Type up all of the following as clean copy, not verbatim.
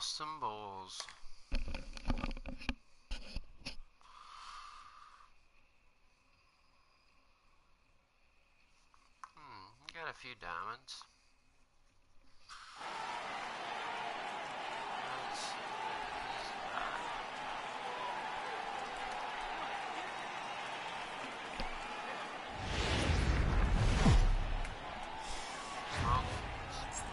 Boston Bulls. Got a few diamonds. Let's see what he's got.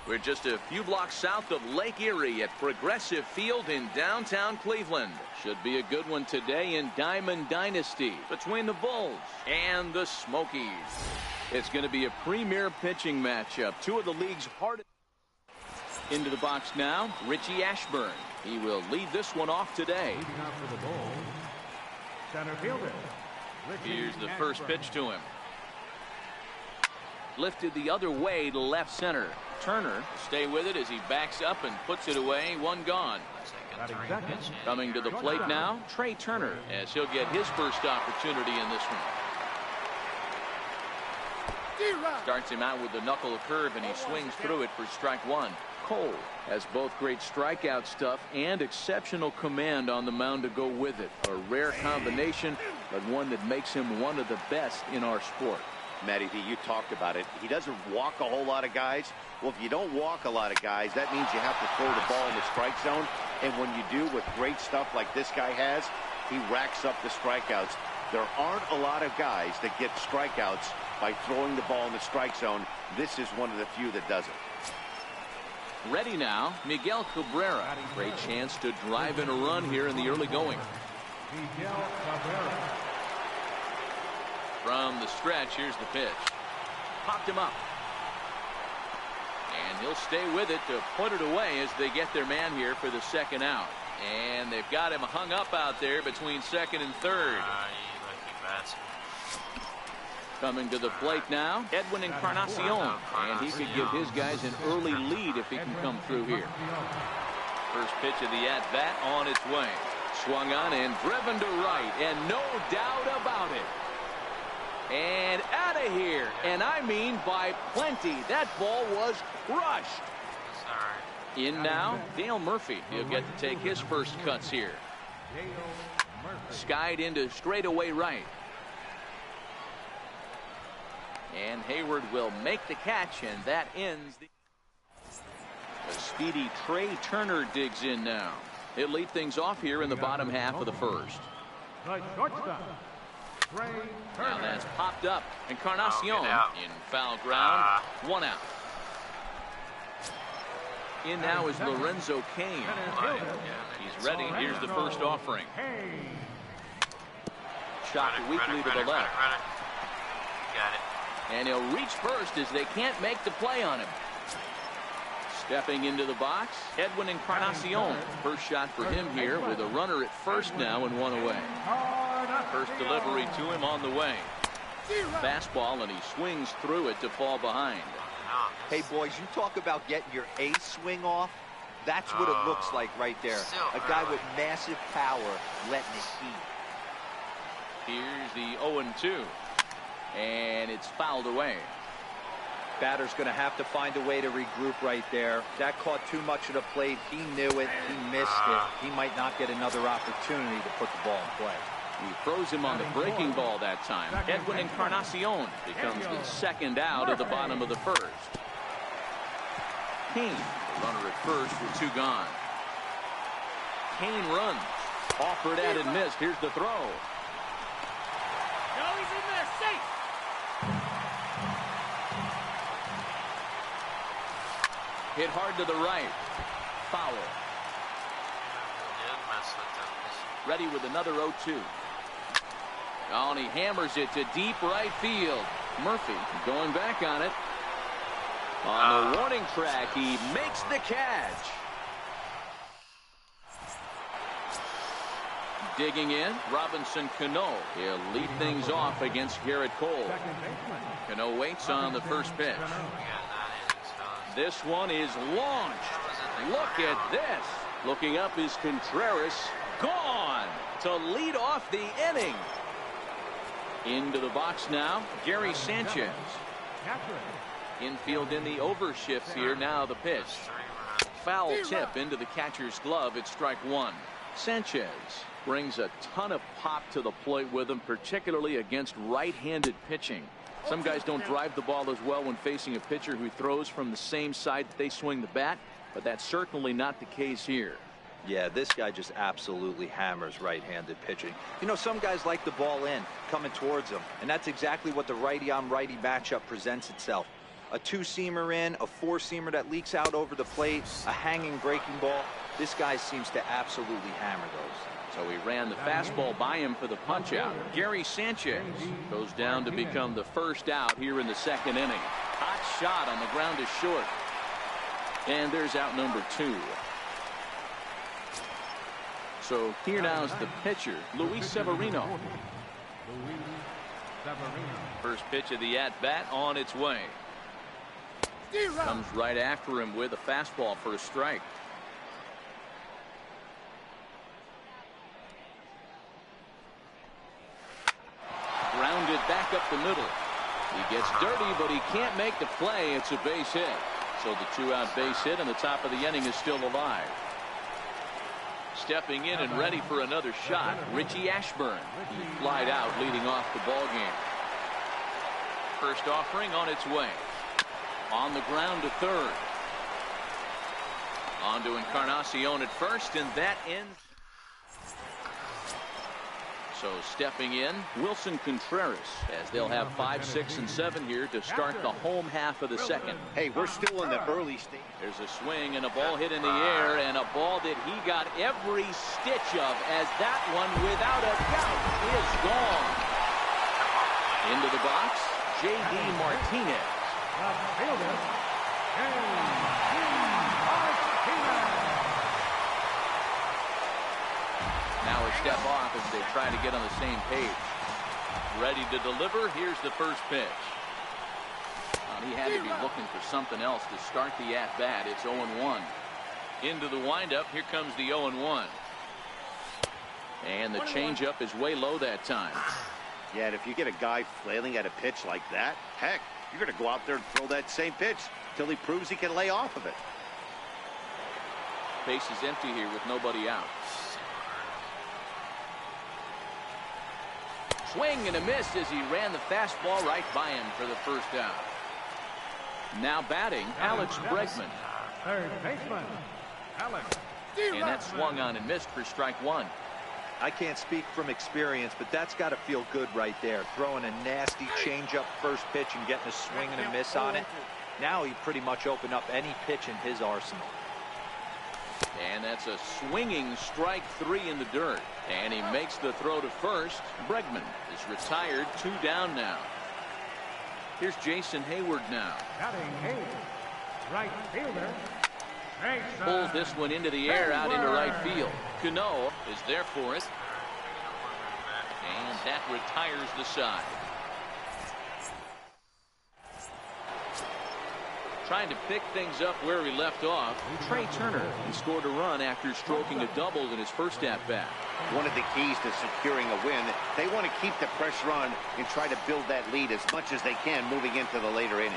We're just a few blocks south of Lake Erie at Progressive Field in downtown Cleveland. Should be a good one today in Diamond Dynasty between the Bulls and the Smokies. It's going to be a premier pitching matchup. Two of the league's hardest. Into the box now, Richie Ashburn. He will lead this one off today. Here's the first pitch to him. Lifted the other way to left center. Turner stay with it as he backs up and puts it away. One gone. Coming to the plate now, Trey Turner, as he'll get his first opportunity in this one. Starts him out with the knuckle curve, and he swings through it for strike one. Cole has both great strikeout stuff and exceptional command on the mound to go with it. A rare combination, but one that makes him one of the best in our sport. Matty D, you talked about it. He doesn't walk a whole lot of guys. Well, if you don't walk a lot of guys, that means you have to throw the ball in the strike zone. And when you do with great stuff like this guy has, he racks up the strikeouts. There aren't a lot of guys that get strikeouts by throwing the ball in the strike zone. This is one of the few that does it. Ready now, Miguel Cabrera. Great chance to drive in a run here in the early going. Miguel Cabrera. From the stretch, here's the pitch. Popped him up. And he'll stay with it to put it away as they get their man here for the second out. And they've got him hung up out there between second and third. Coming to the plate now, Edwin Encarnacion. And he could give his guys an early lead if he can come through here. First pitch of the at-bat on its way. Swung on and driven to right, and no doubt about it. And out of here, and I mean by plenty. That ball was crushed. In now, Dale Murphy. He'll get to take his first cuts here. Skied into straightaway right. And Hayward will make the catch, and that ends the... A speedy Trey Turner digs in now. He'll lead things off here in the bottom half of the first. Now that's popped up. Encarnacion in foul ground. One out. In now is Lorenzo Cain. He's ready. Here's the first offering. Shot weakly to the left. Got it. And he'll reach first as they can't make the play on him. Stepping into the box, Edwin Encarnacion. First shot for him here with a runner at first now and one away. First delivery to him on the way. Fastball, and he swings through it to fall behind. Hey, boys, you talk about getting your ace swing off. That's what it looks like right there. A guy with massive power letting it heat. Here's the 0-2. And it's fouled away. Batter's going to have to find a way to regroup right there. That caught too much of the plate. He knew it. He missed it. He might not get another opportunity to put the ball in play. He throws him on the breaking ball that time. Edwin Encarnacion becomes the second out of the bottom of the first. Cain, runner at first with two gone. Cain runs. Offered at and missed. Here's the throw. No, he's in there. Safe. Hit hard to the right. Foul. Ready with another 0-2. Oh, and he hammers it to deep right field. Murphy going back on it. On the warning track, he makes the catch. Digging in, Robinson Cano. He'll lead things off against Garrett Cole. Cano waits on the first pitch. This one is launched. Look at this. Looking up is Contreras. Gone to lead off the inning. Into the box now, Gary Sanchez. Infield in the overshifts here. Now the pitch. Foul tip into the catcher's glove. It's strike one. Sanchez brings a ton of pop to the plate with him, particularly against right-handed pitching. Some guys don't drive the ball as well when facing a pitcher who throws from the same side that they swing the bat, but that's certainly not the case here. Yeah, this guy just absolutely hammers right-handed pitching. You know, some guys like the ball in, coming towards them, and that's exactly what the righty-on-righty matchup presents itself. A two-seamer in, a four-seamer that leaks out over the plate, a hanging breaking ball. This guy seems to absolutely hammer those. So he ran the fastball by him for the punch-out. Gary Sanchez goes down to become the first out here in the second inning. Hot shot on the ground is short. And there's out number 2. So here now is the pitcher, Luis Severino. First pitch of the at-bat on its way. Comes right after him with a fastball for a strike. Grounded back up the middle. He gets dirty, but he can't make the play. It's a base hit. So the 2-out base hit, and the top of the inning is still alive. Stepping in and ready for another shot, Richie Ashburn. He flied out, leading off the ball game. First offering on its way. On the ground to third. On to Encarnacion at first, and that ends. So stepping in, Wilson Contreras, as they'll have 5, 6, and 7 here to start the home half of the second. Hey, we're still in the early stage. There's a swing and a ball hit in the air, and a ball that he got every stitch of, as that one, without a doubt, is gone. Into the box, J.D. Martinez. Now a step off as they try to get on the same page. Ready to deliver. Here's the first pitch. He had to be looking for something else to start the at-bat. It's 0-1. Into the windup. Here comes the 0-1. And the changeup is way low that time. Yeah, and if you get a guy flailing at a pitch like that, heck, you're going to go out there and throw that same pitch till he proves he can lay off of it. Base is empty here with nobody out. Swing and a miss as he ran the fastball right by him for the first out. Now batting, Alex Bregman. Third baseman, Alex. And that swung on and missed for strike one. I can't speak from experience, but that's got to feel good right there. Throwing a nasty changeup first pitch and getting a swing and a miss on it. Now he pretty much opened up any pitch in his arsenal. And that's a swinging strike 3 in the dirt. And he makes the throw to first. Bregman is retired, 2 down now. Here's Jason Hayward now. Batting Hayward, right fielder. Pulls this one into the air out into right field. Cano is there for it. And that retires the side. Trying to pick things up where he left off. Trey Turner, he scored a run after stroking a double in his first at-bat. One of the keys to securing a win, they want to keep the pressure on and try to build that lead as much as they can moving into the later innings.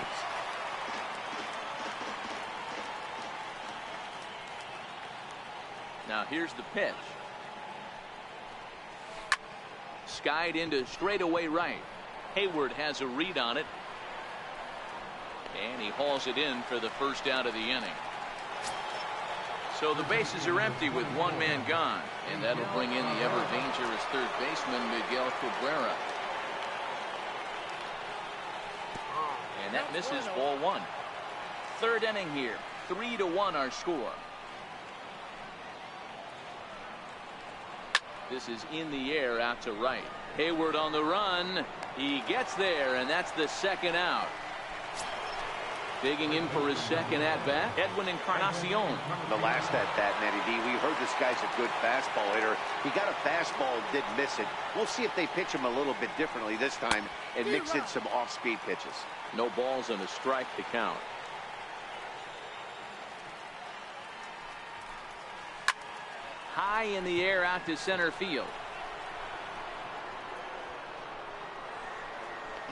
Now here's the pitch. Skied into straightaway right. Hayward has a read on it. And he hauls it in for the first out of the inning. So the bases are empty with one man gone. And that'll bring in the ever dangerous third baseman, Miguel Cabrera. And that misses, ball one. Third inning here. 3-1 our score. This is in the air out to right. Hayward on the run. He gets there, and that's the second out. Digging in for his second at-bat, Edwin Encarnacion. The last at-bat, Matty D, we heard this guy's a good fastball hitter. He got a fastball and didn't miss it. We'll see if they pitch him a little bit differently this time and mix in some off-speed pitches. No balls and a strike to count. High in the air out to center field.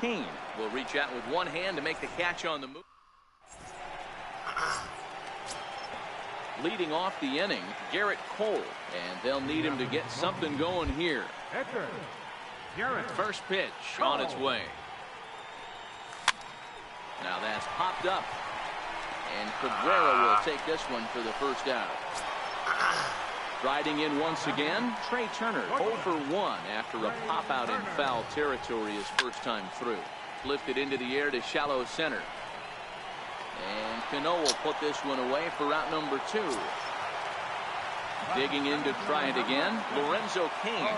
Kane will reach out with one hand to make the catch on the move. Leading off the inning, Garrett Cole, and they'll need him to get something going here. First pitch on its way. Now that's popped up, and Cabrera will take this one for the first out. Riding in once again, Trey Turner 0 for 1 after a pop out in foul territory his first time through. Lifted into the air to shallow center. And Cano will put this one away for out number 2. Digging in to try it again, Lorenzo Cain.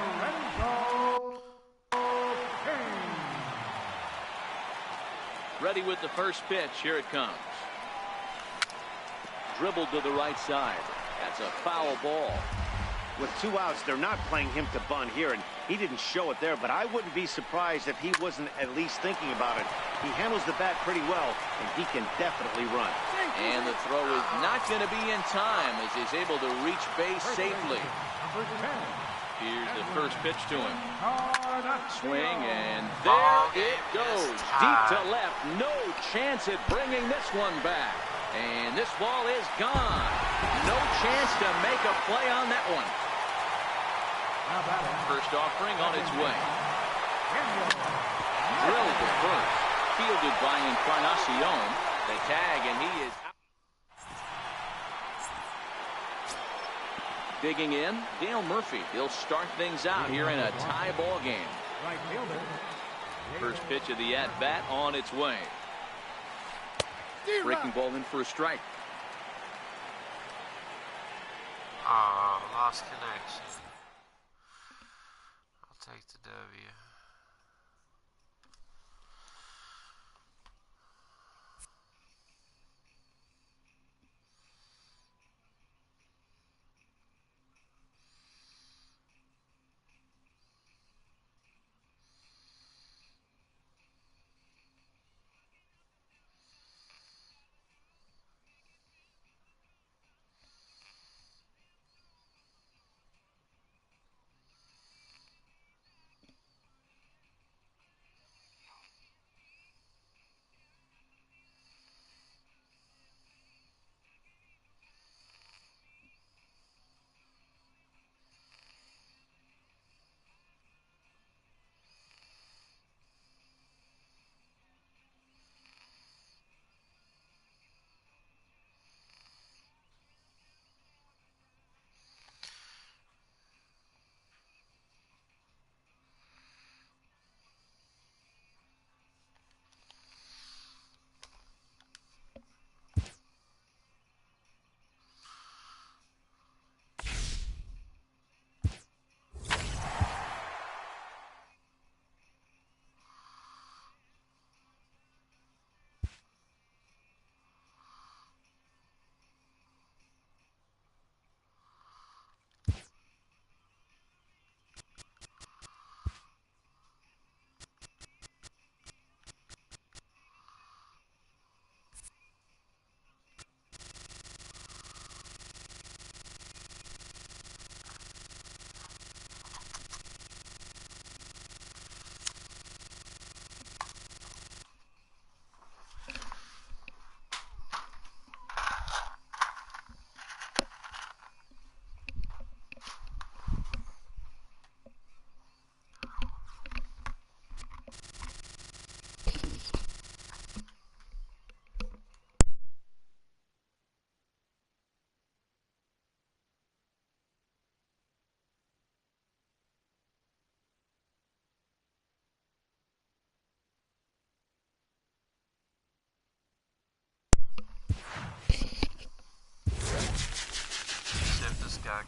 Ready with the first pitch. Here it comes. Dribbled to the right side. That's a foul ball. With 2 outs, they're not playing him to bunt here, and he didn't show it there, but I wouldn't be surprised if he wasn't at least thinking about it. He handles the bat pretty well, and he can definitely run. And the throw is not going to be in time as he's able to reach base safely. Here's the first pitch to him. Swing, and there it goes. Deep to left. No chance at bringing this one back. And this ball is gone. No chance to make a play on that one. First offering on its way. Drilled to first. Fielded by Encarnacion. The tag, and he is out. Digging in, Dale Murphy. He'll start things out here in a tie ball game. First pitch of the at-bat on its way. Breaking ball in for a strike. Lost connection. I'll take the W.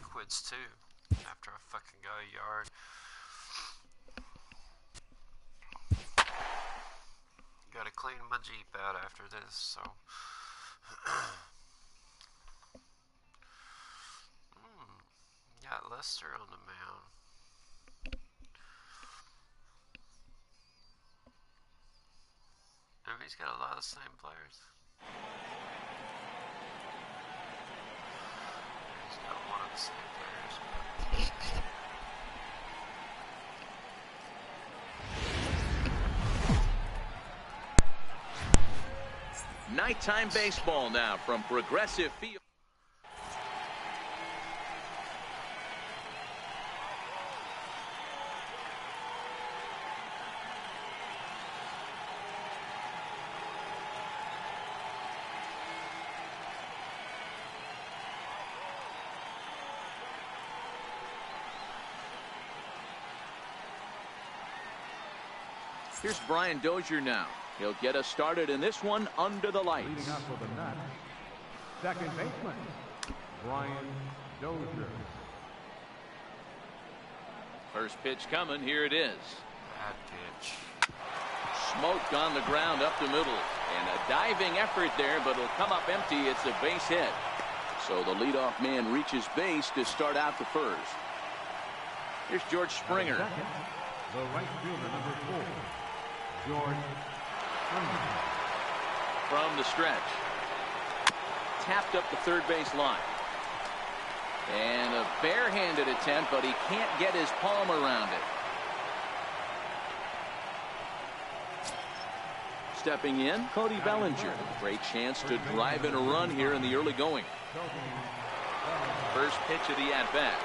Quits too after I fucking go a yard. Gotta clean my Jeep out after this, so got Lester on the mound. He's got a lot of the same players. He's got one of the same players. Nighttime baseball now from Progressive Field. Here's Brian Dozier now. He'll get us started in this one under the lights. Leading up for the nut, second baseman, Brian Dozier. First pitch coming. Here it is. Bad pitch. Smoked on the ground up the middle. And a diving effort there, but it'll come up empty. It's a base hit. So the leadoff man reaches base to start out the first. Here's George Springer. Second, the right fielder, number 4, George Springer. From the stretch. Tapped up the third base line. And a barehanded attempt, but he can't get his palm around it. Stepping in, Cody Bellinger. Great chance to drive in a run here in the early going. First pitch of the at-bat.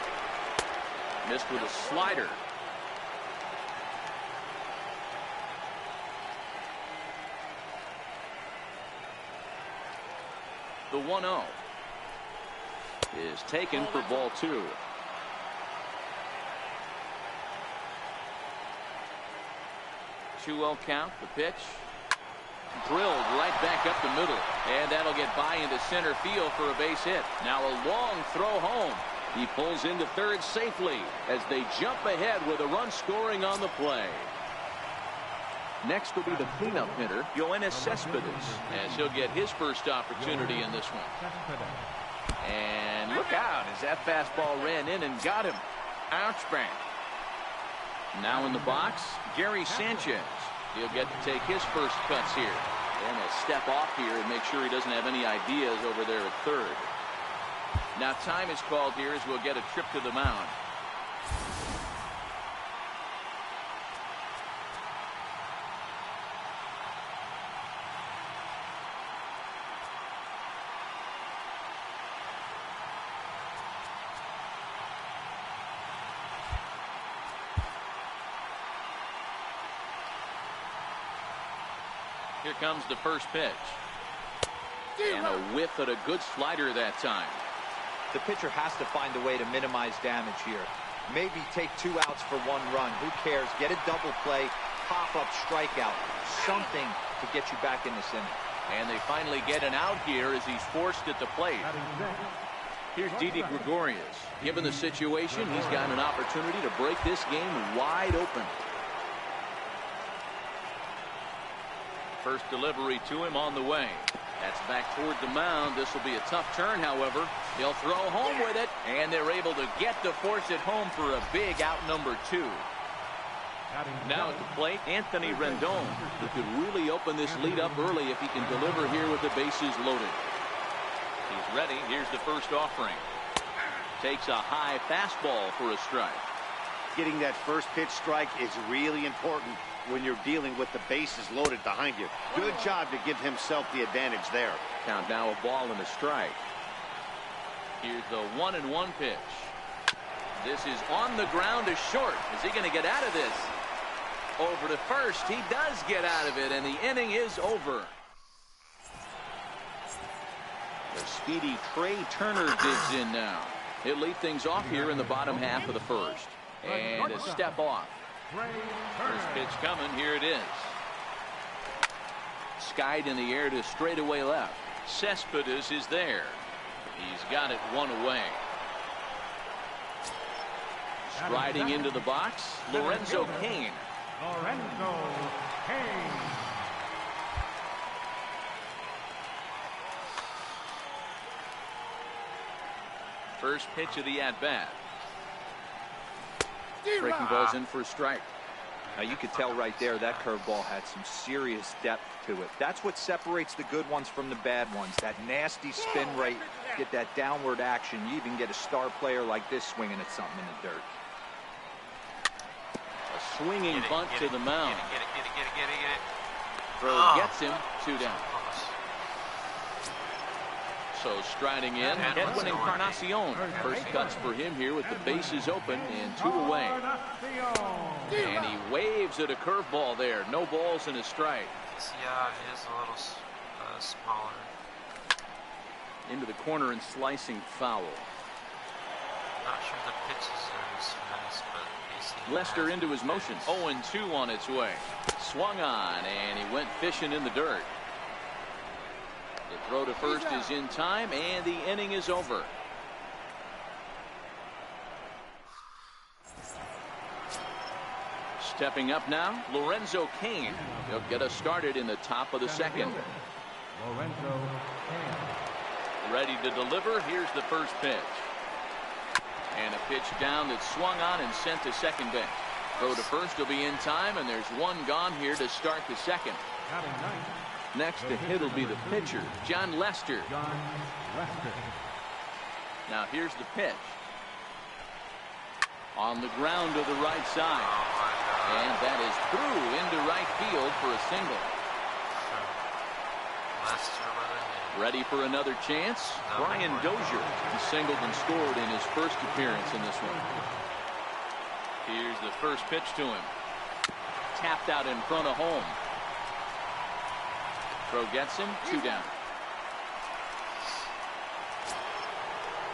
Missed with a slider. The 1-0 is taken for ball 2. Two-0 count. The pitch drilled right back up the middle, and that'll get by into center field for a base hit. Now a long throw home. He pulls into third safely as they jump ahead with a run scoring on the play. Next will be the cleanup hitter, Yoenis Cespedes, as he'll get his first opportunity in this one. And look out as that fastball ran in and got him. Ouch bang. Now in the box, Gary Sanchez. He'll get to take his first cuts here. And a step off here and make sure he doesn't have any ideas over there at third. Now time is called here as we'll get a trip to the mound. Here comes the first pitch. And a whiff at a good slider that time. The pitcher has to find a way to minimize damage here. Maybe take 2 outs for 1 run. Who cares? Get a double play, pop-up strikeout, something to get you back in this inning. And they finally get an out here as he's forced at the plate. Here's Didi Gregorius. Given the situation, he's got an opportunity to break this game wide open. First delivery to him on the way. That's back toward the mound. This will be a tough turn, however. He'll throw home with it, and they're able to get to force it home for a big out number 2. Now at the plate, Anthony Rendon, who could really open this lead up early if he can deliver here with the bases loaded. He's ready. Here's the first offering. Takes a high fastball for a strike. Getting that first pitch strike is really important when you're dealing with the bases loaded behind you. Good job to give himself the advantage there. Count now a ball and a strike. Here's the 1-1 pitch. This is on the ground to short. Is he going to get out of this? Over to first. He does get out of it, and the inning is over. The speedy Trey Turner digs in now. He'll lead things off here in the bottom half of the first. And a step off. First pitch coming. Here it is. Skied in the air to straightaway left. Cespedes is there. He's got it 1 away. Striding into the box, Lorenzo Cain. Lorenzo Cain. First pitch of the at-bat. Breaking ball's in for a strike. Now you could tell right there that curveball had some serious depth to it. That's what separates the good ones from the bad ones. That nasty spin rate, get that downward action. You even get a star player like this swinging at something in the dirt. A swinging bunt to the mound. Get it. Throw gets him. 2 down. So striding in, Edwin Encarnacion. First cuts for him here with the bases open and 2 away. And he waves at a curveball there. No balls and a strike. Yeah, it is a little smaller. Into the corner and slicing foul. Not sure the pitches are as fast, but he seemed Lester to into his motion. 0-2 on its way. Swung on, and he went fishing in the dirt. The throw to first is in time, and the inning is over. Stepping up now, Lorenzo Cain. He'll get us started in the top of the second. Lorenzo Cain. Ready to deliver. Here's the first pitch. And a pitch down that's swung on and sent to second base. Throw to first will be in time, and there's one gone here to start the second. Batting ninth, Next to hit will be the pitcher, John Lester. John Lester. Now here's the pitch. On the ground to the right side. And that is through into right field for a single. Lester with a hit. Ready for another chance? Brian Dozier. He singled and scored in his first appearance in this one. Here's the first pitch to him. Tapped out in front of home. Throw gets him, 2 down.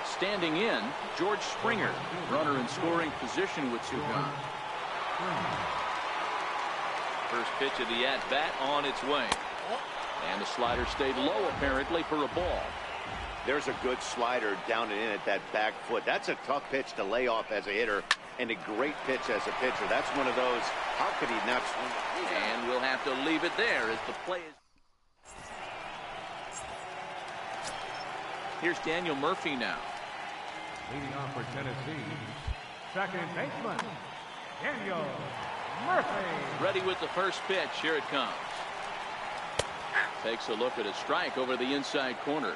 Standing in, George Springer. Runner in scoring position with 2 gone. First pitch of the at-bat on its way. And the slider stayed low apparently for a ball. There's a good slider down and in at that back foot. That's a tough pitch to lay off as a hitter, and a great pitch as a pitcher. That's one of those, how could he not swing? And we'll have to leave it there as the play is. Here's Daniel Murphy now. Leading off for Tennessee, second baseman, Daniel Murphy. Ready with the first pitch. Here it comes. Takes a look at a strike over the inside corner.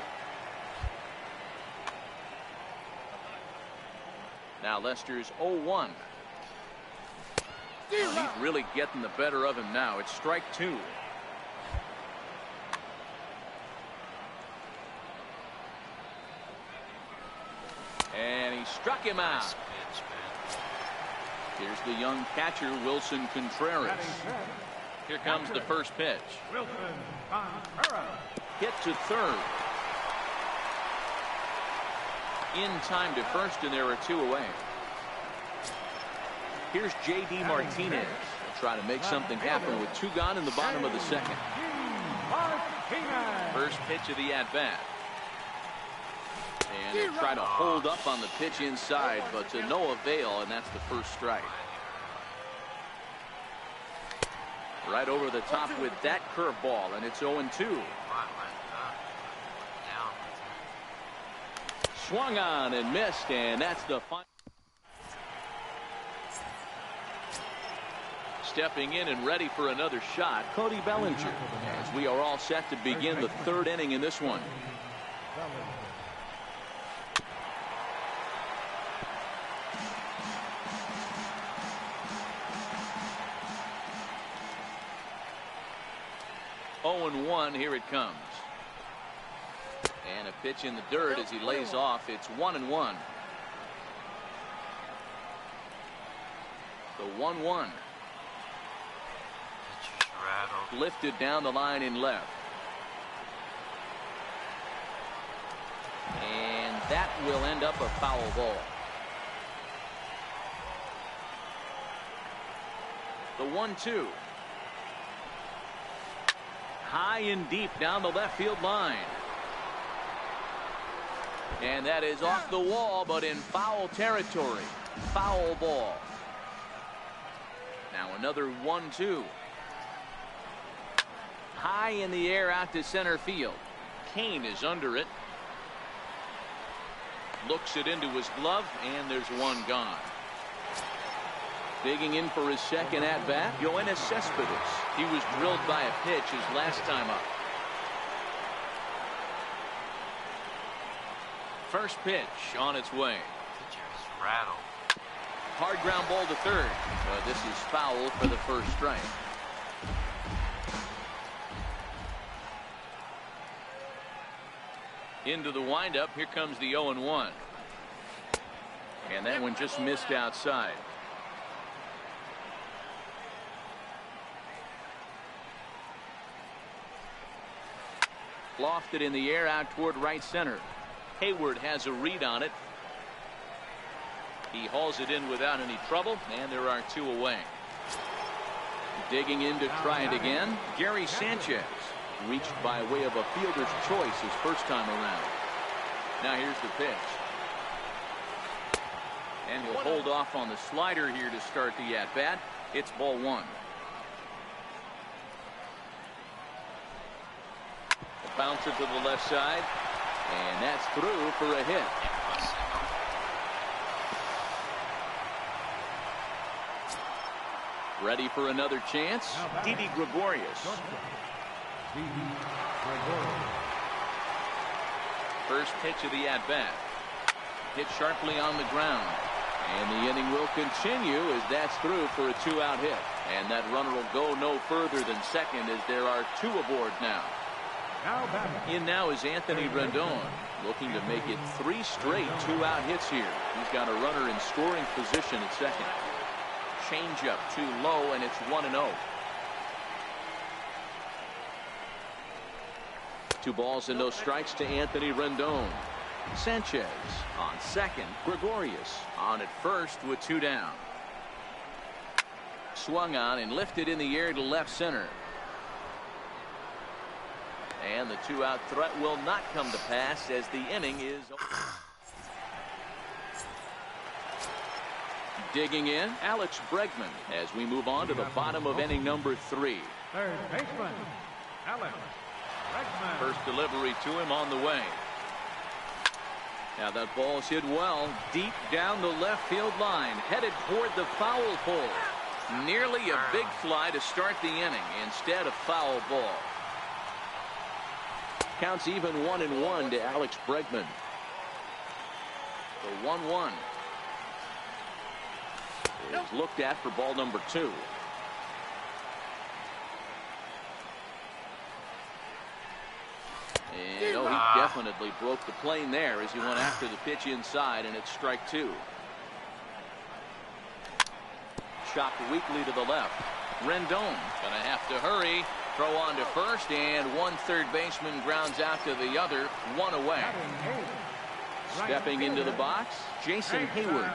Now Lester's 0-1. He's really getting the better of him now. It's strike 2. And he struck him out. Nice pitch, man. Here's the young catcher, Wilson Contreras. Here comes the first pitch. Wilson Contreras. Hit to third. In time to first, and there are 2 away. Here's J.D. Martinez. He'll try to make something happen with 2 gone in the bottom of the second. Martinez. First pitch of the at-bat. And he'll try to hold up on the pitch inside, but to no avail, and that's the first strike. Right over the top with that curveball, and it's 0-2. Swung on and missed, and that's the final. Stepping in and ready for another shot, Cody Bellinger, as we are all set to begin the 3rd inning in this one. Oh, 1, here it comes. And a pitch in the dirt as he lays off. It's 1-1. The 1-1. Pitcher's rattled. Lifted down the line in left. And that will end up a foul ball. The 1-2. High and deep down the left field line. And that is off the wall, but in foul territory. Foul ball. Now another 1-2. High in the air out to center field. Cain is under it. Looks it into his glove, and there's 1 gone. Digging in for his second at-bat, Yoenis Cespedes. He was drilled by a pitch his last time up. First pitch on its way. Pitcher's rattled. Hard ground ball to third. This is foul for the first strike. Into the windup. Here comes the 0-1. And that one just missed outside. Lofted in the air out toward right center. Hayward has a read on it. He hauls it in without any trouble, and there are 2 away. Digging in to try it again, Gary Sanchez. Reached by way of a fielder's choice his first time around. Now here's the pitch. And he'll hold off on the slider here to start the at-bat. It's ball 1. A bouncer to the left side. And that's through for a hit. Ready for another chance. Didi Gregorius. First pitch of the at-bat. Hit sharply on the ground. And the inning will continue as that's through for a 2-out hit. And that runner will go no further than second as there are 2 aboard now. In now is Anthony Rendon, looking to make it 3 straight 2-out hits here. He's got a runner in scoring position at second. Changeup too low, and it's 1-0. 2 balls and no strikes to Anthony Rendon. Sanchez on second. Gregorius on at first with 2 down. Swung on and lifted in the air to left center. And the 2-out threat will not come to pass as the inning is over. Digging in, Alex Bregman as we move on to the bottom of inning number 3. Third baseman, Alex Bregman. First delivery to him on the way. Now that ball's hit well, deep down the left field line, headed toward the foul pole. Nearly a big fly to start the inning, instead a foul ball. Counts even 1-1 to Alex Bregman. The 1-1 is looked at for ball number 2. And he definitely broke the plane there as he went after the pitch inside, and it's strike 2. Chopped weakly to the left. Rendon gonna have to hurry. Throw on to first, and 1 third baseman grounds out to the other. 1 away. Stepping into the box, Jason Hayward.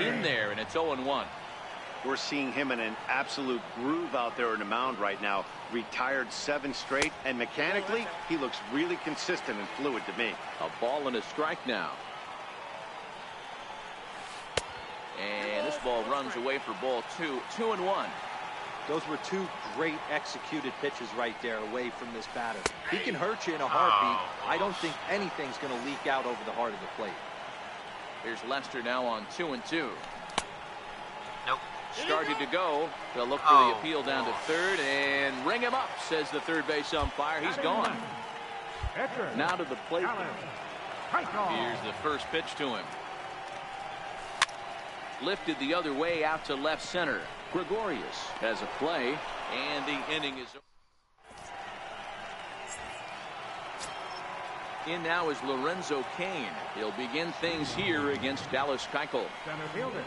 In there, and it's 0-1. We're seeing him in an absolute groove out there in the mound right now. Retired 7 straight, and mechanically, he looks really consistent and fluid to me. A ball and a strike now. And this ball runs away for ball 2. 2-1. Those were 2 great executed pitches right there away from this batter. He can hurt you in a heartbeat. I don't think anything's going to leak out over the heart of the plate. Here's Lester now on 2-2. Nope. Started to go. They'll look for the appeal down to third and ring him up, says the third base umpire. He's gone. Now to the plate. Here's the first pitch to him. Lifted the other way out to left center. Gregorius has a play, and the inning is over. In now is Lorenzo Cain. He'll begin things here against Dallas Keuchel. Center fielder,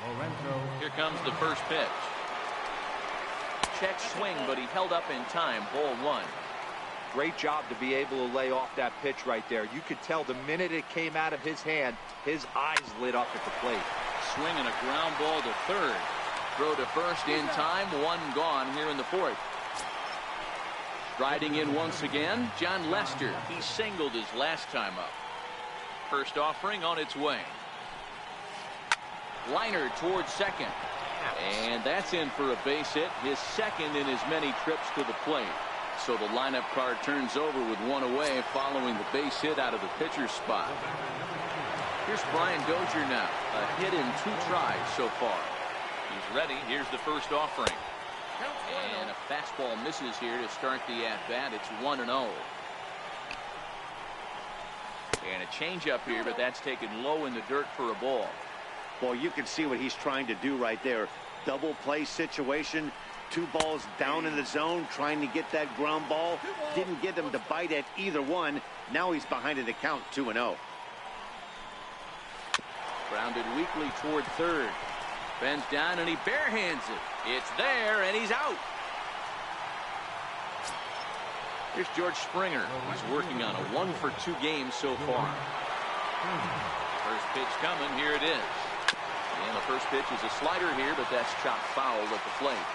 Lorenzo. Here comes the first pitch. Check swing, but he held up in time. Ball 1. Great job to be able to lay off that pitch right there. You could tell the minute it came out of his hand, his eyes lit up at the plate. Swing and a ground ball to third. Throw to first in time. 1 gone here in the 4th. Striding in once again, John Lester. He singled his last time up. First offering on its way. Liner towards second. And that's in for a base hit. His second in as many trips to the plate. So the lineup card turns over with 1 away following the base hit out of the pitcher's spot. Here's Brian Dozier now. A hit in 2 tries so far. He's ready. Here's the first offering. And a fastball misses here to start the at-bat. It's 1-0. And a changeup here, but that's taken low in the dirt for a ball. Well, you can see what he's trying to do right there. Double play situation. 2 balls down in the zone, trying to get that ground ball. Didn't get him to bite at either one. Now he's behind in the count, 2-0. Grounded weakly toward third. Bends down and he barehands it. It's there and he's out. Here's George Springer. He's working on a 1-for-2 game so far. First Pitch coming. Here it is. And the first pitch is a slider here, but that's chopped foul at the plate.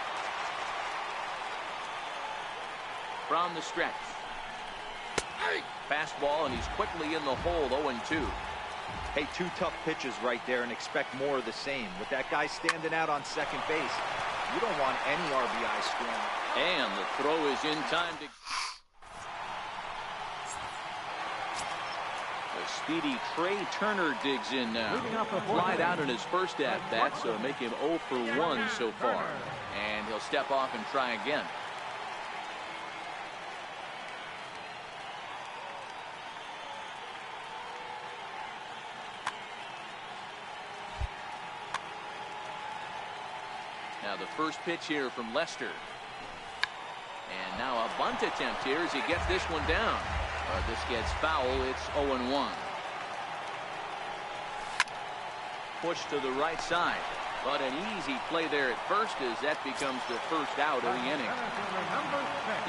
From the stretch. Fastball, and he's quickly in the hole, 0-2. Hey, 2 tough pitches right there, and expect more of the same. With that guy standing out on second base, you don't want any RBI scoring. And the throw is in time to... The speedy Trey Turner digs in now. Flied out in his first at-bat, so make him 0 for 1 so far. And he'll step off and try again. Now the first pitch here from Lester. And now a bunt attempt here as he gets this one down. But this gets foul. It's 0-1. Push to the right side. But an easy play there at first as that becomes the first out of the inning.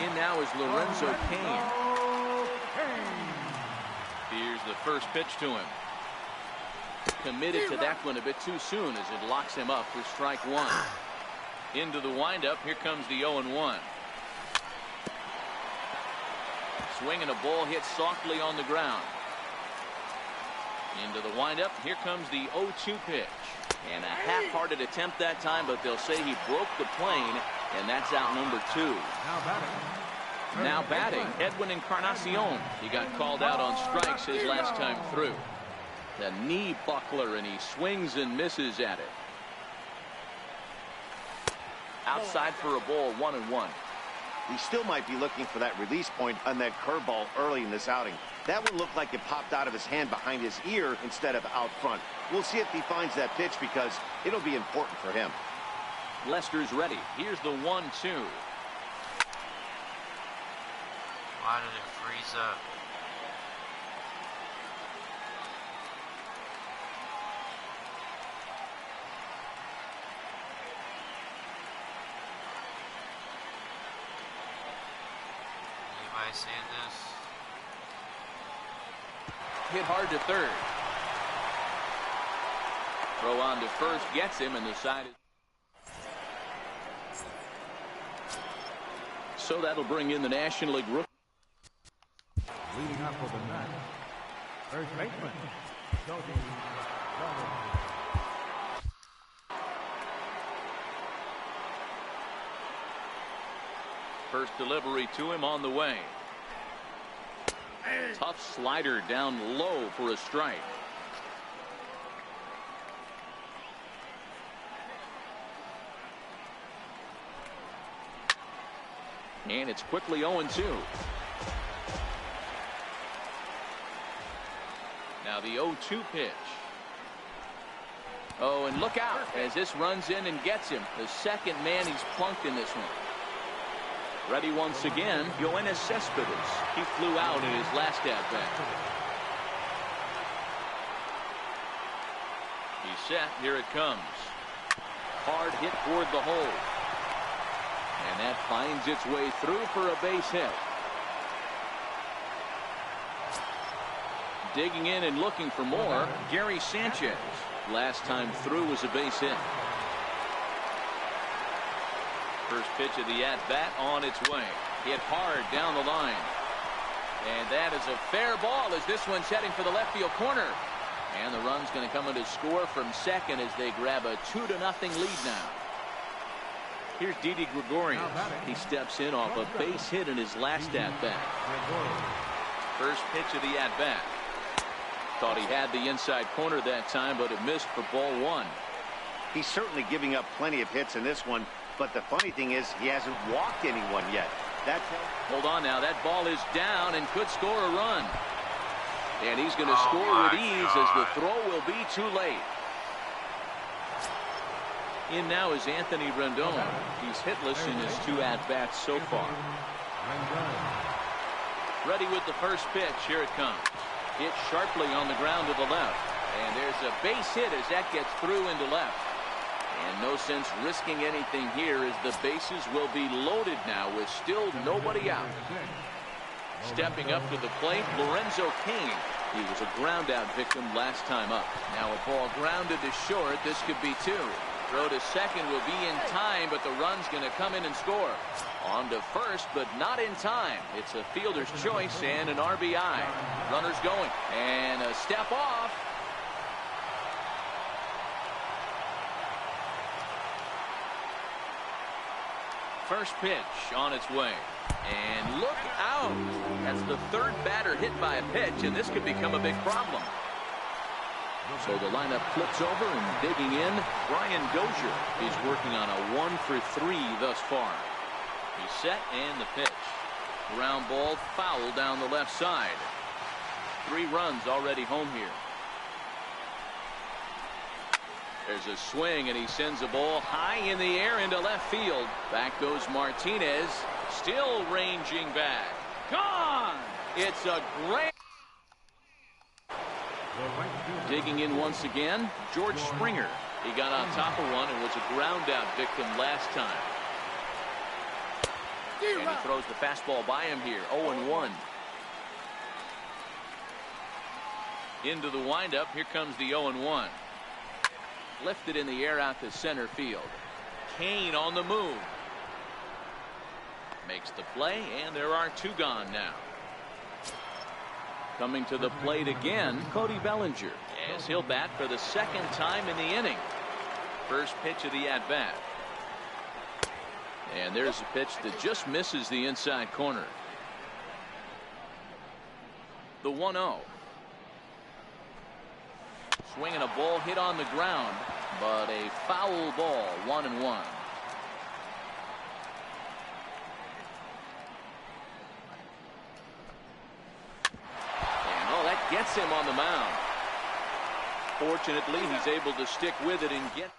In now is Lorenzo Cain. Here's the first pitch to him. Committed to that one a bit too soon as it locks him up for strike one. Into the windup. Here comes the 0-1. Swing and a ball hit softly on the ground. Into the windup. Here comes the 0-2 pitch. And a half-hearted attempt that time, but they'll say he broke the plane, and that's out number 2. Now batting, Edwin Encarnacion. He got called out on strikes his last time through. The knee buckler, and he swings and misses at it. Outside for a ball, 1-1. He still might be looking for that release point on that curveball early in this outing. That one looked like it popped out of his hand behind his ear instead of out front. We'll see if he finds that pitch because it'll be important for him. Lester's ready. Here's the 1-2. Why did it freeze up? Anybody seeing this? Hit hard to third. Throw on to first gets him, and the side is... So that'll bring in the National League rookie. Leading up for the net, first baseman, TonyDinozzo. First delivery to him on the way. Tough slider down low for a strike. And it's quickly 0-2. Now the 0-2 pitch. Oh, and look out as this runs in and gets him. The second man he's plunked in this one. Ready once again, Yoenis Cespedes. He flew out in his last at-bat. He's set. Here it comes. Hard hit toward the hole. And that finds its way through for a base hit. Digging in and looking for more, Gary Sanchez. Last time through was a base hit. First pitch of the at-bat on its way. Hit hard down the line. And that is a fair ball as this one's heading for the left field corner. And the run's going to come in to score from second as they grab a 2-0 lead now. Here's Didi Gregorius. He steps in off a base hit in his last at-bat. First pitch of the at-bat. Thought he had the inside corner that time, but it missed for ball one. He's certainly giving up plenty of hits in this one. But the funny thing is, he hasn't walked anyone yet. Hold on now. That ball is down and could score a run. And he's going to score with ease as the throw will be too late. In now is Anthony Rendon. He's hitless in his 2 at-bats so far. Ready with the first pitch. Here it comes. Hit sharply on the ground to the left. And there's a base hit as that gets through into left. And no sense risking anything here as the bases will be loaded now with still nobody out. Stepping up to the plate, Lorenzo Cain. He was a ground out victim last time up. Now a ball grounded to short. This could be two. Throw to second will be in time, but the run's going to come in and score. On to first, but not in time. It's a fielder's choice and an RBI. Runner's going. And a step off. First pitch on its way. And look out. That's the third batter hit by a pitch, and this could become a big problem. So the lineup flips over, and digging in, Brian Dozier. He's working on a 1-for-3 thus far. He's set, and the pitch. Ground ball foul down the left side. 3 runs already home here. There's a swing, and he sends a ball high in the air into left field. Back goes Martinez, still ranging back. Gone! It's a great... Digging in once again, George Springer. He got on top of one and was a ground out victim last time. And he throws the fastball by him here, 0-1. Into the windup, here comes the 0-1. Lifted in the air out to center field. Kane on the move. Makes the play, and there are 2 gone now. Coming to the plate again, Cody Bellinger, as he'll bat for the second time in the inning. First pitch of the at-bat. And there's a pitch that just misses the inside corner. The 1-0. Swinging a ball hit on the ground, but a foul ball, 1-1. Gets him on the mound. Fortunately, he's able to stick with it and get.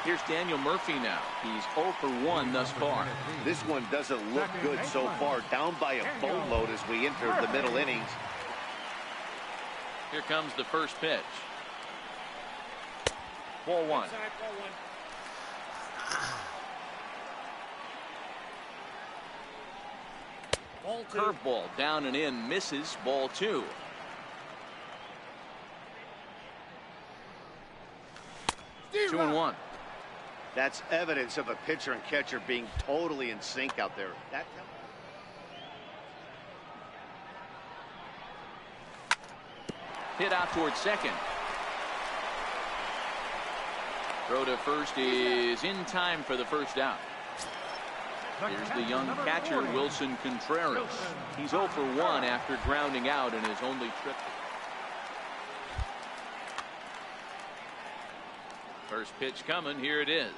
Here's Daniel Murphy now. He's 0 for 1 thus far. This one doesn't look good so far. Down by a boatload as we enter the middle innings. Here comes the first pitch. Ball 1. Curveball down and in, misses. Ball 2. Two and 1. That's evidence of a pitcher and catcher being totally in sync out there. Hit out towards second. Throw to first is in time for the first out. Here's the young catcher, Wilson Contreras. He's 0 for 1 after grounding out in his only trip. First pitch coming. Here it is.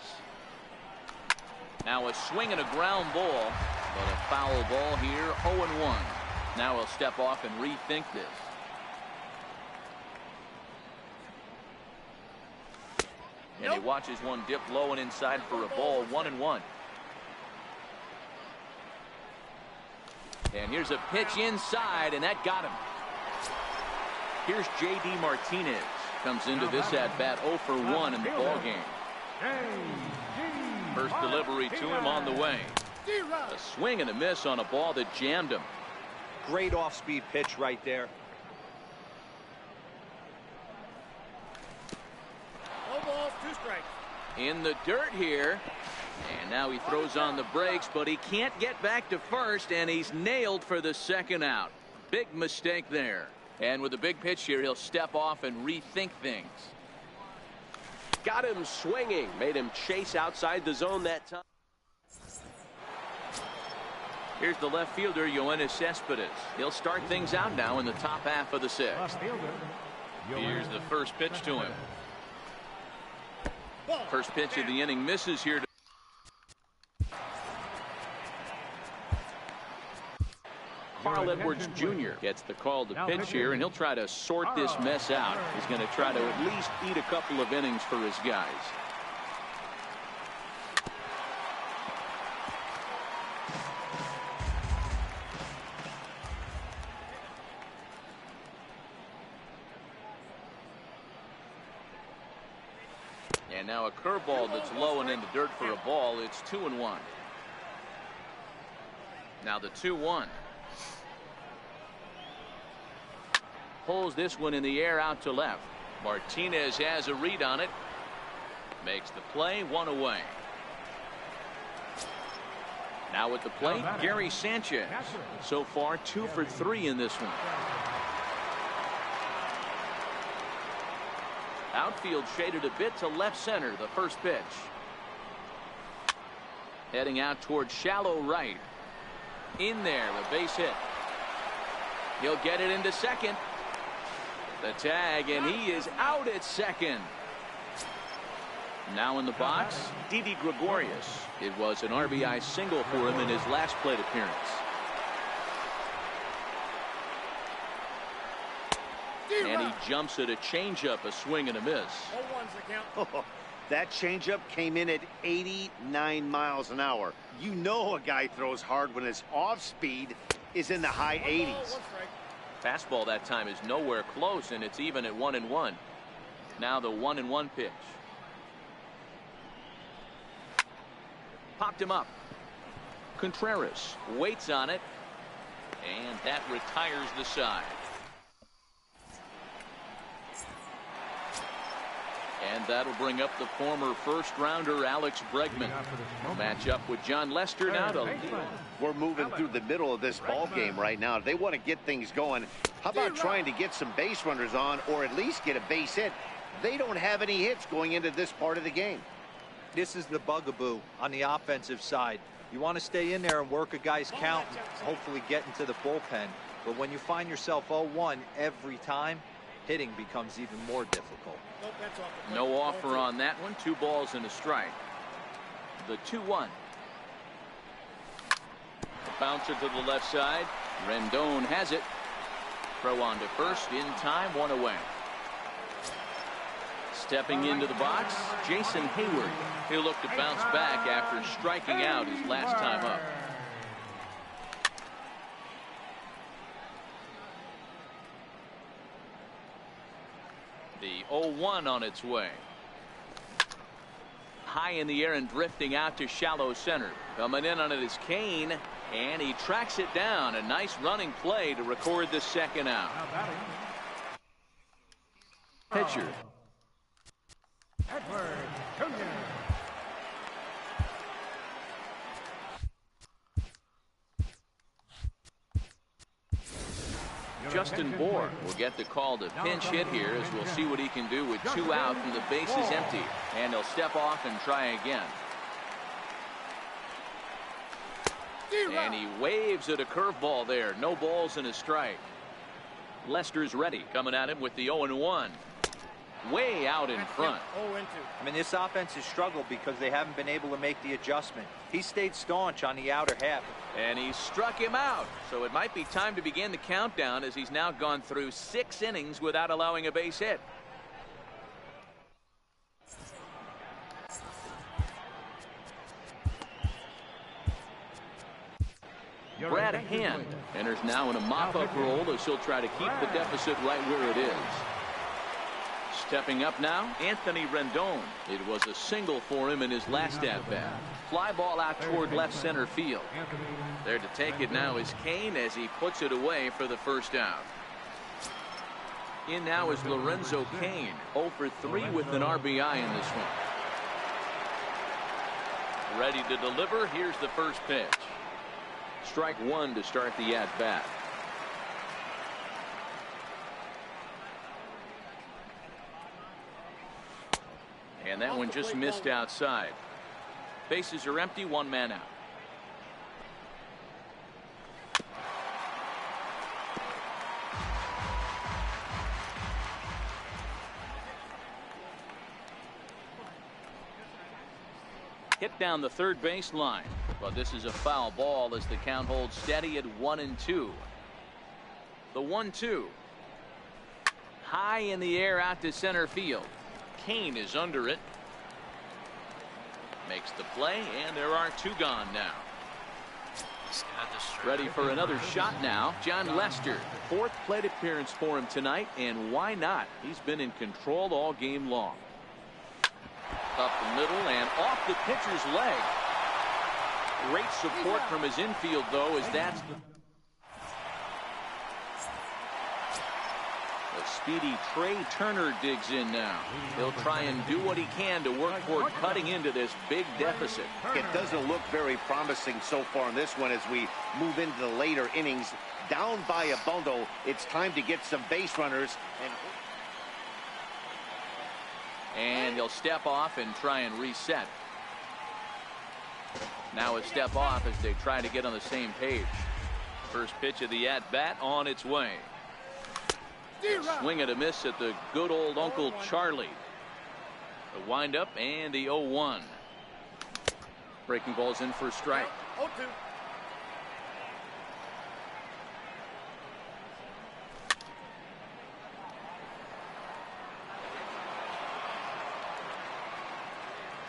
Now a swing and a ground ball, but a foul ball here, 0-1. Now he'll step off and rethink this. And he watches one dip low and inside for a ball, 1-1. And here's a pitch inside, and that got him. Here's J.D. Martinez. Comes into this at-bat 0 for 1 in the ballgame. First delivery to him on the way. A swing and a miss on a ball that jammed him. Great off-speed pitch right there. No balls, 2 strikes. In the dirt here. And now he throws on the brakes, but he can't get back to first, and he's nailed for the second out. Big mistake there. And with a big pitch here, he'll step off and rethink things. Got him swinging. Made him chase outside the zone that time. Here's the left fielder, Yoenis Cespedes. He'll start things out now in the top half of the 6th. Here's the first pitch to him. First pitch of the inning misses here. Carl Edwards Jr. gets the call to pitch here, and he'll try to sort this mess out. He's going to try to at least eat a couple of innings for his guys. And now a curveball that's low and in the dirt for a ball. It's 2-1. Now the 2-1. pulls this one in the air out to left. Martinez has a read on it. Makes the play, 1 away. Now at the plate, Gary Sanchez. So far, 2 for 3 in this one. Outfield shaded a bit to left center, the first pitch. Heading out towards shallow right. In there, a base hit. He'll get it into second. The tag, and he is out at second. Now in the box, Didi Gregorius. It was an RBI single for him in his last plate appearance. And he jumps at a changeup, a swing and a miss. That changeup came in at 89 miles an hour. You know a guy throws hard when his off speed is in the high 80s. Fastball that time is nowhere close, and it's even at 1-1. Now the 1-1 pitch. Popped him up. Contreras waits on it, and that retires the side. And that'll bring up the former first-rounder Alex Bregman. Match up with John Lester now to lead. We're moving through the middle of this ball game right now. If they want to get things going, how about trying to get some base runners on, or at least get a base hit? They don't have any hits going into this part of the game. This is the bugaboo on the offensive side. You want to stay in there and work a guy's count, and hopefully get into the bullpen. But when you find yourself 0-1 every time, hitting becomes even more difficult. No offer on that one. 2 balls and a strike. The 2-1. The bouncer to the left side. Rendon has it. Throw on to first in time, 1 away. Stepping into the box, Jason Hayward. He'll look to bounce back after striking out his last time up. The 0-1 on its way. High in the air and drifting out to shallow center. Coming in on it is Kane, and he tracks it down. A nice running play to record the second out. Pitcher. Justin Bohr will get the call to pinch hit here, as we'll see what he can do with 2 out and the base is empty. And he'll step off and try again. And he waves at a curveball there. No balls and a strike. Lester's ready, coming at him with the 0-1. Way out in front. I mean, this offense has struggled because they haven't been able to make the adjustment. He stayed staunch on the outer half. And he struck him out. So it might be time to begin the countdown, as he's now gone through 6 innings without allowing a base hit. Brad Hand enters now in a mop-up role, as he'll try to keep the deficit right where it is. Stepping up now, Anthony Rendon. It was a single for him in his last at-bat. Fly ball out toward left center field. There to take it now is Kane, as he puts it away for the first out. In now is Lorenzo Cain, 0 for 3 with an RBI in this one. Ready to deliver. Here's the first pitch. Strike 1 to start the at-bat. And that one just missed outside. Bases are empty, 1 man out. Hit down the third base line, but this is a foul ball as the count holds steady at 1-2. The 1-2. High in the air out to center field. Kane is under it. Makes the play, and there are 2 gone now. Ready for another shot now. John Lester, 4th plate appearance for him tonight, and why not? He's been in control all game long. Up the middle and off the pitcher's leg. Great support from his infield, though, as that's The speedy Trey Turner digs in now. He'll try and do what he can to work toward cutting into this big deficit. It doesn't look very promising so far in this one as we move into the later innings. Down by a bundle, it's time to get some base runners. And he'll step off and try and reset. Now a step off as they try to get on the same page. First pitch of the at-bat on its way. Swing and a miss at the good old Uncle Charlie. The windup and the 0-1. Breaking ball's in for a strike. 0-2.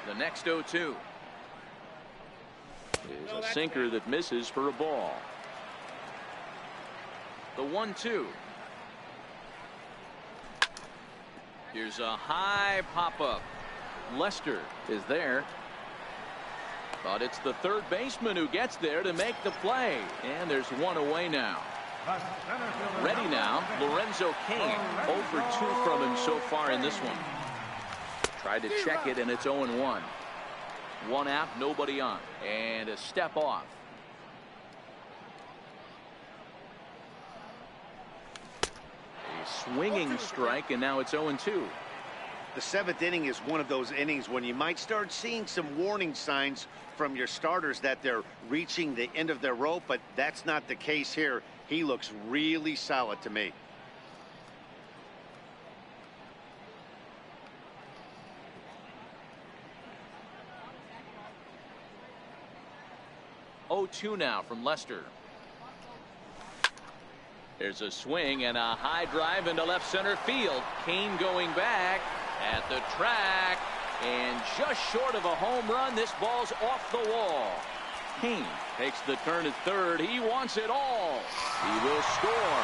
The next 0-2 is a sinker that misses for a ball. The 1-2. Here's a high pop-up. Lester is there. But it's the third baseman who gets there to make the play. And there's one away now. Ready now, Lorenzo Cain. 0 for 2 from him so far in this one. Tried to check it, and it's 0-1. One out, nobody on. And a step off. A swinging strike, and now it's 0-2. The seventh inning is one of those innings when you might start seeing some warning signs from your starters that they're reaching the end of their rope, but that's not the case here. He looks really solid to me. Oh-2 now from Lester. There's a swing and a high drive into left center field. Cain going back at the track, and just short of a home run. This ball's off the wall. Cain takes the turn at third. He wants it all. He will score,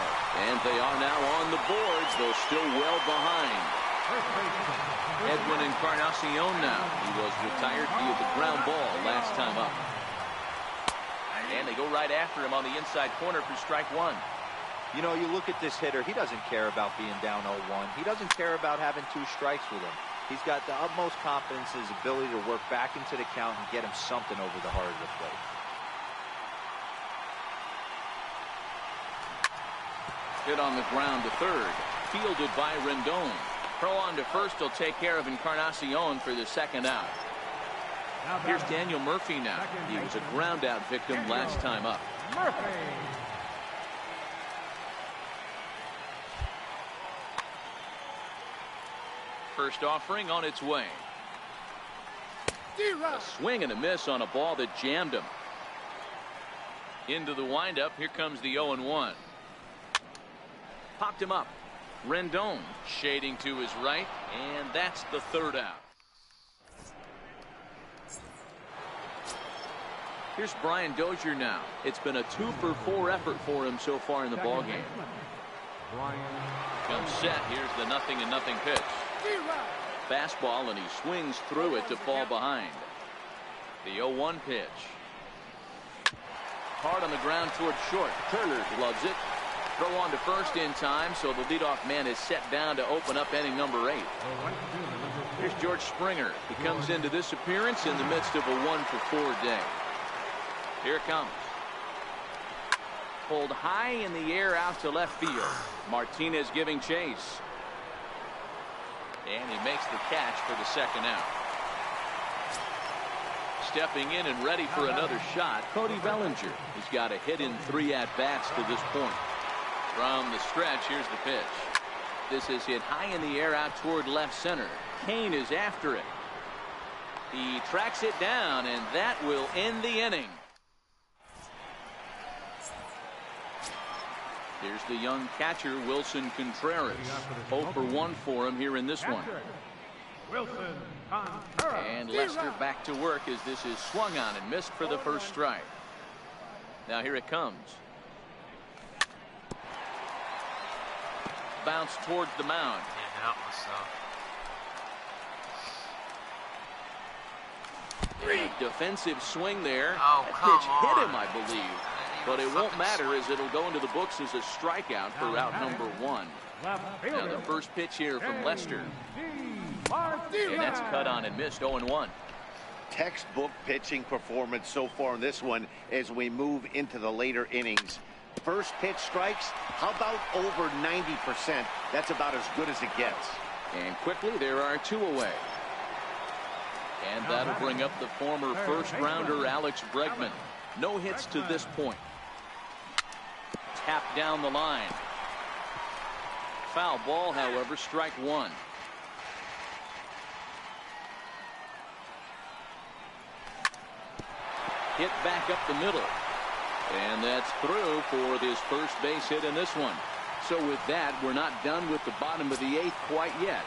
and they are now on the boards, though still well behind. Edwin Encarnacion now. He was retired via the ground ball last time up. And they go right after him on the inside corner for strike one. You know, you look at this hitter, he doesn't care about being down 0-1. He doesn't care about having 2 strikes with him. He's got the utmost confidence in his ability to work back into the count and get him something over the heart of the plate. Hit on the ground to third. Fielded by Rendon. Throw on to first will take care of Encarnacion for the second out. Here's Daniel Murphy now. He was a ground out victim last time up. First offering on its way. A swing and a miss on a ball that jammed him. Into the windup. Here comes the 0-1. Popped him up. Rendon shading to his right, and that's the third out. Here's Brian Dozier now. It's been a 2-for-4 effort for him so far in the ballgame. Comes set. Here's the 0-0 pitch. Fastball, and he swings through it to fall behind. The 0-1 pitch. Hard on the ground toward short. Turner loves it. Throw on to first in time, so the leadoff man is set down to open up inning number 8. Here's George Springer. He comes into this appearance in the midst of a 1-for-4 day. Here it comes. Pulled high in the air out to left field. Martinez giving chase. And he makes the catch for the second out. Stepping in and ready for another shot, Cody Bellinger. He's got a hit in 3 at-bats to this point. From the stretch, here's the pitch. This is hit high in the air out toward left center. Cain is after it. He tracks it down, and that will end the inning. Here's the young catcher, Wilson Contreras. 0 for 1 for him here in this one. And Lester back to work as this is swung on and missed for the first strike. Now here it comes. Bounce towards the mound. Can't help myself. Defensive swing there. Oh, that come pitch hit on. him, I believe. But it won't matter as it'll go into the books as a strikeout for route number 1. Left Now fielder. the first pitch here from Lester. Martinez. And that's cut on and missed 0-1. Textbook pitching performance so far in this one as we move into the later innings. First pitch strikes, how about over 90%? That's about as good as it gets. And quickly, there are 2 away. And that'll bring up the former first-rounder Alex Bregman. No hits to this point. Tapped down the line. Foul ball, however, strike 1. Hit back up the middle. And that's through for this first base hit in this one. So with that, we're not done with the bottom of the 8th quite yet.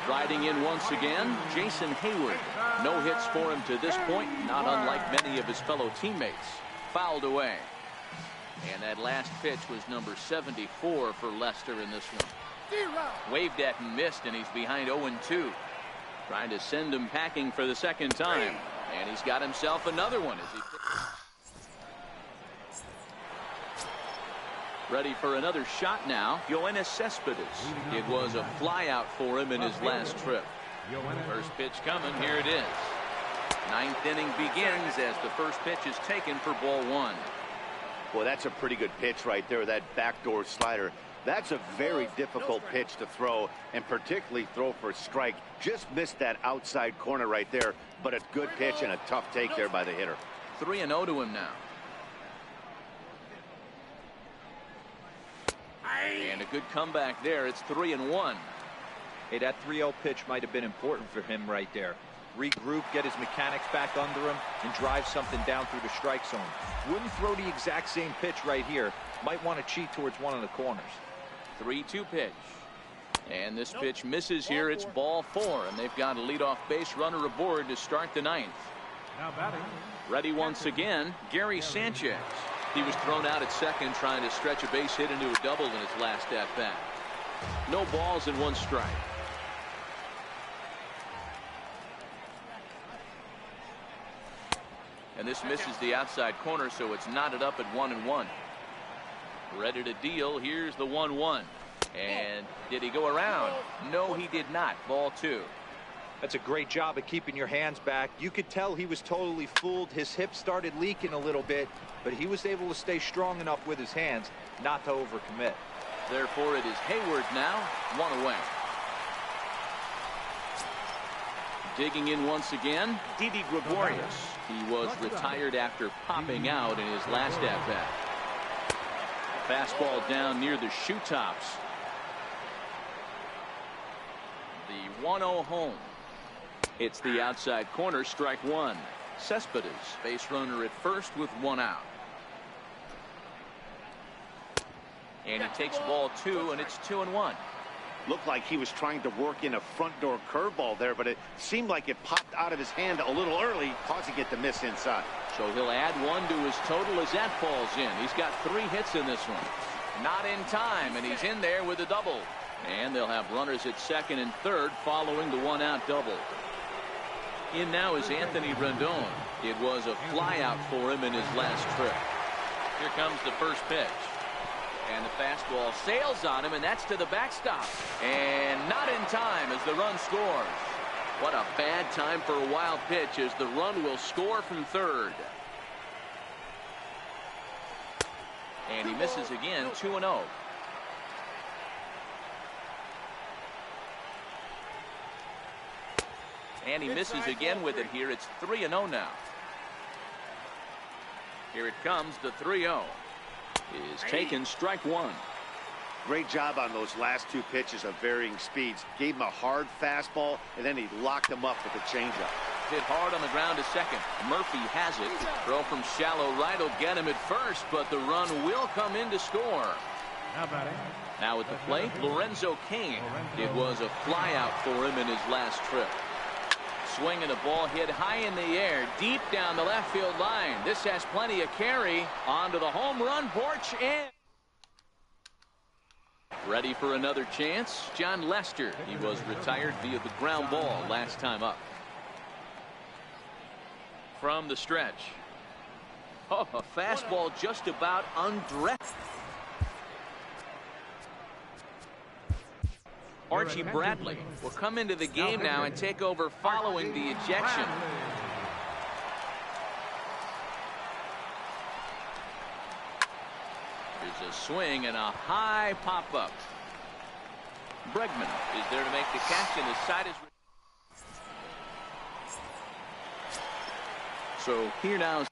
Riding in once again, Jason Hayward. No hits for him to this point, not unlike many of his fellow teammates. Fouled away. And that last pitch was number 74 for Lester in this one. Waved at and missed, and he's behind 0-2. Trying to send him packing for the second time. And he's got himself another one as he... Ready for another shot now. Yoenis Cespedes. It was a flyout for him in his last trip. First pitch coming. Here it is. 9th inning begins as the first pitch is taken for ball 1. Well, that's a pretty good pitch right there, that backdoor slider. That's a very difficult pitch to throw, and particularly throw for a strike. Just missed that outside corner right there, but a good pitch and a tough take there by the hitter. 3-0 to him now. And a good comeback there. It's 3-1. Hey, that 3-0 pitch might have been important for him right there. Regroup, get his mechanics back under him, and drive something down through the strike zone. Wouldn't throw the exact same pitch right here. Might want to cheat towards one of the corners. 3-2 pitch. And this pitch misses here. It's ball 4, and they've got a leadoff base runner aboard to start the 9th. Now batting. Ready once again, Gary Sanchez. He was thrown out at second trying to stretch a base hit into a double in his last at-bat. No balls and 1 strike. And this misses the outside corner, so it's knotted up at 1-1. Ready to deal. Here's the 1-1. And did he go around? No, he did not. Ball 2. That's a great job of keeping your hands back. You could tell he was totally fooled. His hip started leaking a little bit, but he was able to stay strong enough with his hands not to overcommit. Therefore, it is Hayward now, 1 away. Digging in once again, Didi Gregorius. He was retired after popping out in his last at-bat. Fastball down near the shoe tops. The 1-0 home. It's the outside corner, strike 1. Cespedes, base runner at first with 1 out. And he takes ball 2, and it's 2-1. Looked like he was trying to work in a front door curveball there, but it seemed like it popped out of his hand a little early, causing it to miss inside. So he'll add 1 to his total as that falls in. He's got 3 hits in this one. Not in time, and he's in there with a double. And they'll have runners at second and third following the 1-out double. In now is Anthony Rendon. It was a flyout for him in his last trip. Here comes the first pitch. And the fastball sails on him, and that's to the backstop. And not in time as the run scores. What a bad time for a wild pitch as the run will score from third. And he misses again, 2-0. And he misses again with it here. It's 3-0 now. Here it comes, the 3-0. Is taken, strike 1. Great job on those last 2 pitches of varying speeds. Gave him a hard fastball, and then he locked him up with a changeup. Hit hard on the ground to second. Murphy has it. Throw from shallow right will get him at first, but the run will come in to score. Now at the plate, Lorenzo Cain. It was a flyout for him in his last trip. Swinging the ball hit high in the air, deep down the left field line. This has plenty of carry onto the home run porch and ready for another chance. John Lester. He was retired via the ground ball last time up. From the stretch. Oh, a fastball just about undressed. Archie Bradley will come into the game now and take over following the ejection. Here's a swing and a high pop-up. Bregman is there to make the catch, and the side is... So here now...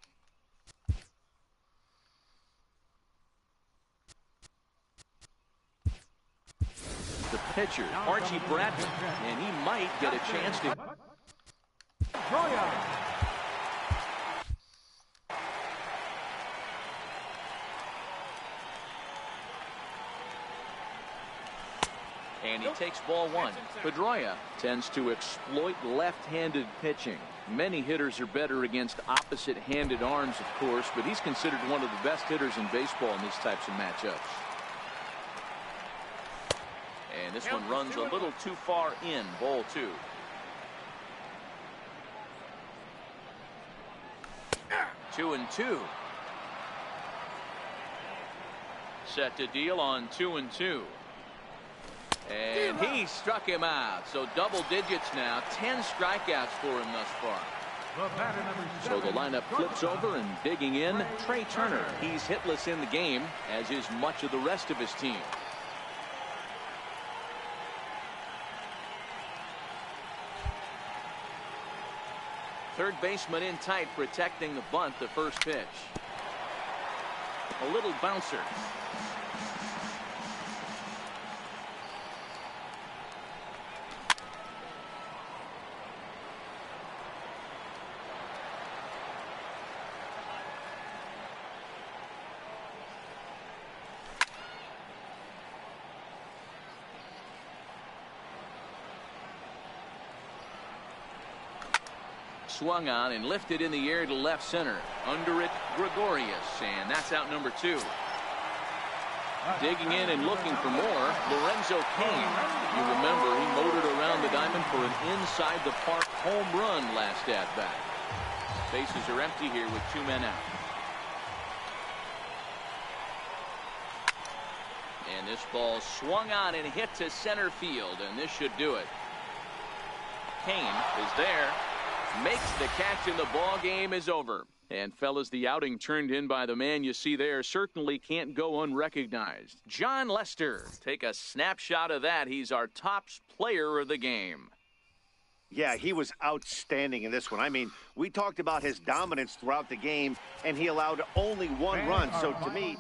the pitcher, Archie Bradley, and he might get a chance to... And he takes ball one. Pedroia tends to exploit left-handed pitching. Many hitters are better against opposite-handed arms, of course, but he's considered one of the best hitters in baseball in these types of matchups. And this one runs a little too far in. Ball two. Two and two. Set to deal on 2-2. And he struck him out. So double digits now. 10 strikeouts for him thus far. So the lineup flips over, and digging in, Trey Turner. He's hitless in the game, as is much of the rest of his team. Third baseman in tight, protecting the bunt, the first pitch. A little bouncer. Swung on and lifted in the air to left center. Under it, Gregorius, and that's out number two. Digging in and looking for more, Lorenzo Cain. You remember he motored around the diamond for an inside-the-park home run last at-bat. Bases are empty here with 2 men out. And this ball swung on and hit to center field, and this should do it. Cain is there. Makes the catch, and the ball game is over. And fellas, the outing turned in by the man you see there certainly can't go unrecognized. John Lester. Take a snapshot of that. He's our top player of the game. Yeah, he was outstanding in this one. I mean, we talked about his dominance throughout the game, and he allowed only 1 run. So to me,